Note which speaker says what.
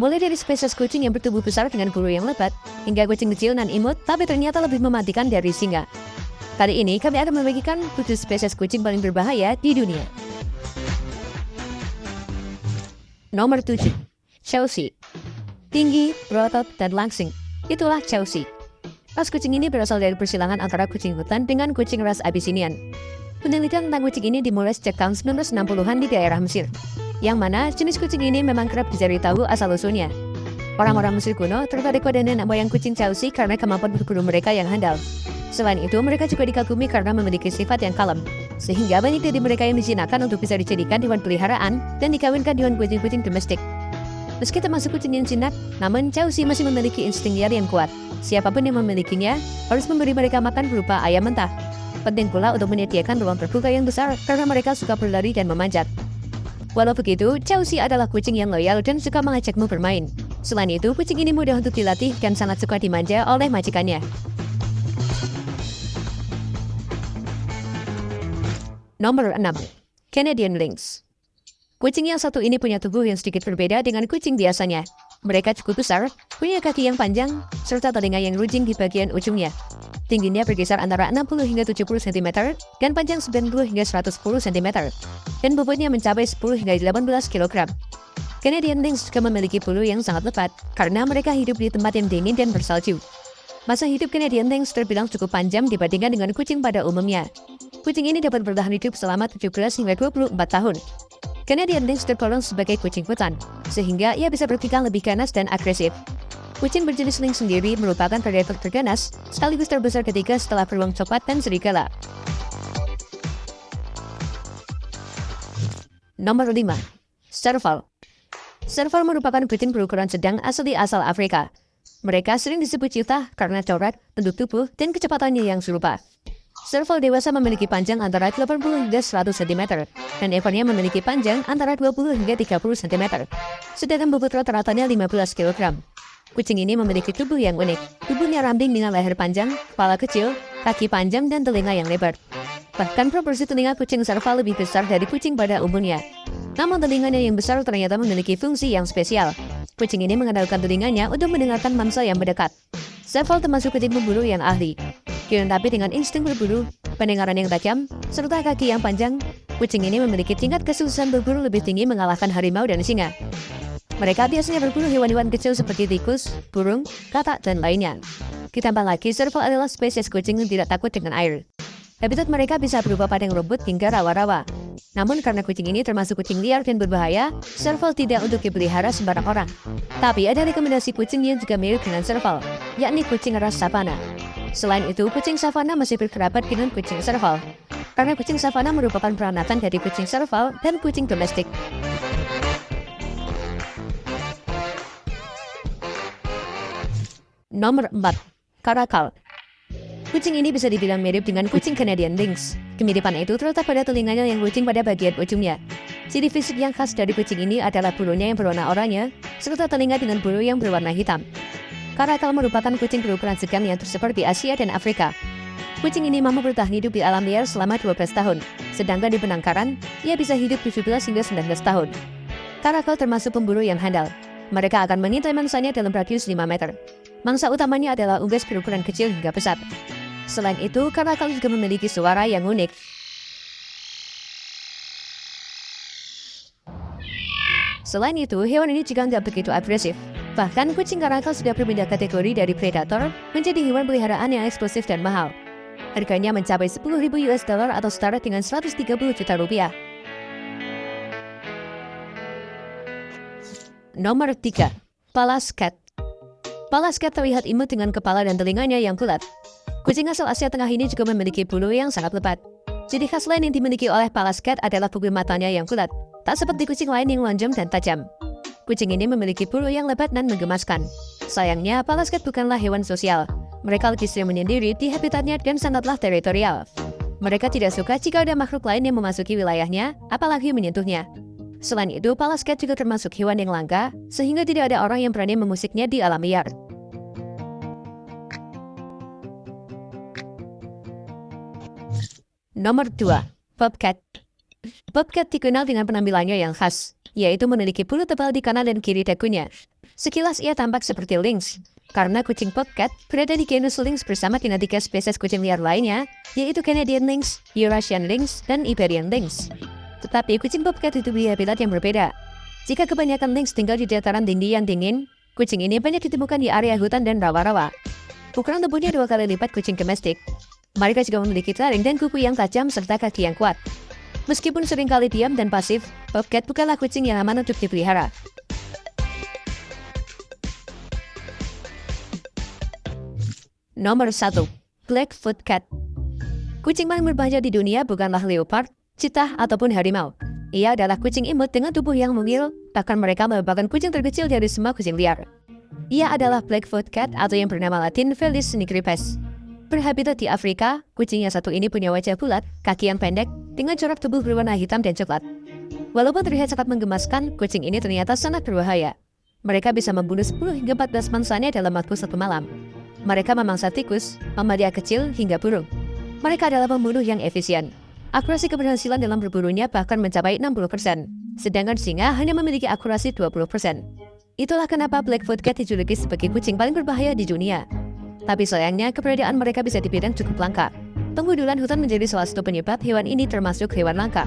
Speaker 1: Mulai dari spesies kucing yang bertubuh besar dengan bulu yang lebat, hingga kucing kecil dan imut tapi ternyata lebih mematikan dari singa. Kali ini kami akan membagikan 7 spesies kucing paling berbahaya di dunia. Nomor 7. Chelsea. Tinggi, berotot, dan langsing. Itulah Chelsea. Ras kucing ini berasal dari persilangan antara kucing hutan dengan kucing ras Abyssinian. Penelitian tentang kucing ini dimulai sejak tahun 1960-an di daerah Mesir, yang mana jenis kucing ini memang kerap dicari tahu asal-usulnya. Orang-orang Mesir kuno tertarik pada nenek moyang kucing Chelsea karena kemampuan berburu mereka yang handal. Selain itu, mereka juga dikagumi karena memiliki sifat yang kalem, sehingga banyak dari mereka yang dijinakkan untuk bisa dijadikan hewan peliharaan dan dikawinkan dengan kucing-kucing domestik. Meski termasuk kucing yang jinak, namun Chelsea masih memiliki insting liar yang kuat. Siapapun yang memilikinya harus memberi mereka makan berupa ayam mentah. Penting pula untuk menyediakan ruang terbuka yang besar karena mereka suka berlari dan memanjat. Walau begitu, Chelsea adalah kucing yang loyal dan suka mengajakmu bermain. Selain itu, kucing ini mudah untuk dilatih dan sangat suka dimanja oleh majikannya. Nomor 6. Canadian Lynx. Kucing yang satu ini punya tubuh yang sedikit berbeda dengan kucing biasanya. Mereka cukup besar, punya kaki yang panjang, serta telinga yang runjing di bagian ujungnya. Tingginya berkisar antara 60 hingga 70 cm dan panjang 90 hingga 110 cm. Dan bobotnya mencapai 10 hingga 18 kg. Canadian Lynx juga memiliki bulu yang sangat lebat karena mereka hidup di tempat yang dingin dan bersalju. Masa hidup Canadian Lynx terbilang cukup panjang dibandingkan dengan kucing pada umumnya. Kucing ini dapat bertahan hidup selama 17 hingga 24 tahun. Canadian Lynx tergolong sebagai kucing hutan, sehingga ia bisa bertingkah lebih ganas dan agresif. Kucing berjenis Lynx sendiri merupakan predator terganas, sekaligus terbesar ketiga setelah beruang coklat dan serigala. Nomor 5. Serval. Serval merupakan kucing berukuran sedang asli asal Afrika. Mereka sering disebut cheetah karena corak, bentuk tubuh, dan kecepatannya yang serupa. Serval dewasa memiliki panjang antara 80 hingga 100 cm, dan ekornya memiliki panjang antara 20 hingga 30 cm. Sedangkan bobot rata-ratanya 15 kg. Kucing ini memiliki tubuh yang unik. Tubuhnya ramping dengan leher panjang, kepala kecil, kaki panjang, dan telinga yang lebar. Bahkan proporsi telinga kucing serval lebih besar dari kucing pada umumnya. Namun telinganya yang besar ternyata memiliki fungsi yang spesial. Kucing ini mengandalkan telinganya untuk mendengarkan mangsa yang mendekat. Serval termasuk kucing pemburu yang ahli. Dilengkapi dengan insting berburu, pendengaran yang tajam, serta kaki yang panjang, kucing ini memiliki tingkat kesuksesan berburu lebih tinggi mengalahkan harimau dan singa. Mereka biasanya berburu hewan-hewan kecil seperti tikus, burung, katak, dan lainnya. Ditambah lagi, serval adalah spesies kucing yang tidak takut dengan air. Habitat mereka bisa berupa padang rumput hingga rawa-rawa. Namun karena kucing ini termasuk kucing liar dan berbahaya, serval tidak untuk dipelihara sembarang orang. Tapi ada rekomendasi kucing yang juga mirip dengan serval, yakni kucing ras savana. Selain itu, kucing savana masih berkerabat dengan kucing serval. Karena kucing savana merupakan peranatan dari kucing serval dan kucing domestik. Nomor 4. Caracal. Kucing ini bisa dibilang mirip dengan kucing Canadian Lynx. Kemiripan itu terletak pada telinganya yang runcing pada bagian ujungnya. Ciri fisik yang khas dari kucing ini adalah bulunya yang berwarna oranye, serta telinga dengan bulu yang berwarna hitam. Caracal merupakan kucing berukuran sedang yang tersebar di Asia dan Afrika. Kucing ini mampu bertahan hidup di alam liar selama 12 tahun, sedangkan di penangkaran, ia bisa hidup 17 hingga 19 tahun. Caracal termasuk pemburu yang handal. Mereka akan mengintai mangsanya dalam radius 5 meter. Mangsa utamanya adalah unggas berukuran kecil hingga besar. Selain itu, Caracal juga memiliki suara yang unik. Selain itu, hewan ini juga nggak begitu agresif. Bahkan, kucing Caracal sudah berpindah kategori dari predator menjadi hewan peliharaan yang eksklusif dan mahal. Harganya mencapai 10.000 US dollar atau setara dengan 130 juta rupiah. Nomor 3. Pallas Cat. Pallas Cat terlihat imut dengan kepala dan telinganya yang bulat. Kucing asal Asia Tengah ini juga memiliki bulu yang sangat lebat. Ciri khas lain yang dimiliki oleh Pallas Cat adalah pupil matanya yang bulat, tak seperti kucing lain yang lonjong dan tajam. Kucing ini memiliki bulu yang lebat dan menggemaskan. Sayangnya, Pallas Cat bukanlah hewan sosial. Mereka lebih sering menyendiri di habitatnya dan sangatlah teritorial. Mereka tidak suka jika ada makhluk lain yang memasuki wilayahnya, apalagi menyentuhnya. Selain itu, Pallas Cat juga termasuk hewan yang langka, sehingga tidak ada orang yang berani memusiknya di alam liar. Nomor 2. Bobcat. Bobcat dikenal dengan penampilannya yang khas. yaitu memiliki bulu tebal di kanan dan kiri dagunya. Sekilas ia tampak seperti lynx, karena kucing bobcat berada di genus lynx bersama dengan 3 spesies kucing liar lainnya, yaitu Canadian lynx, Eurasian lynx, dan Iberian lynx. Tetapi kucing bobcat itu punya habitat yang berbeda. Jika kebanyakan lynx tinggal di dataran tinggi yang dingin, kucing ini banyak ditemukan di area hutan dan rawa-rawa. Ukuran tubuhnya 2 kali lipat kucing domestik. Mereka juga memiliki taring dan kuku yang tajam serta kaki yang kuat. Meskipun seringkali diam dan pasif, bobcat bukanlah kucing yang aman untuk dipelihara. Nomor 1. Blackfoot Cat. Kucing paling berbahaya di dunia bukanlah leopard, cheetah, ataupun harimau. Ia adalah kucing imut dengan tubuh yang mungil, bahkan mereka merupakan kucing terkecil dari semua kucing liar. Ia adalah Blackfoot Cat atau yang bernama Latin Felis nigripes. Berhabitat di Afrika, kucing yang satu ini punya wajah bulat, kaki yang pendek, dengan corak tubuh berwarna hitam dan coklat. Walaupun terlihat sangat menggemaskan, kucing ini ternyata sangat berbahaya. Mereka bisa membunuh 10 hingga 14 mangsanya dalam waktu 1 malam. Mereka memangsa tikus, mamalia kecil, hingga burung. Mereka adalah pembunuh yang efisien. Akurasi keberhasilan dalam berburunya bahkan mencapai 60%, sedangkan singa hanya memiliki akurasi 20%. Itulah kenapa Blackfoot Cat dijuluki sebagai kucing paling berbahaya di dunia. Tapi sayangnya, keberadaan mereka bisa dibilang cukup langka. Penggundulan hutan menjadi salah satu penyebab hewan ini termasuk hewan langka.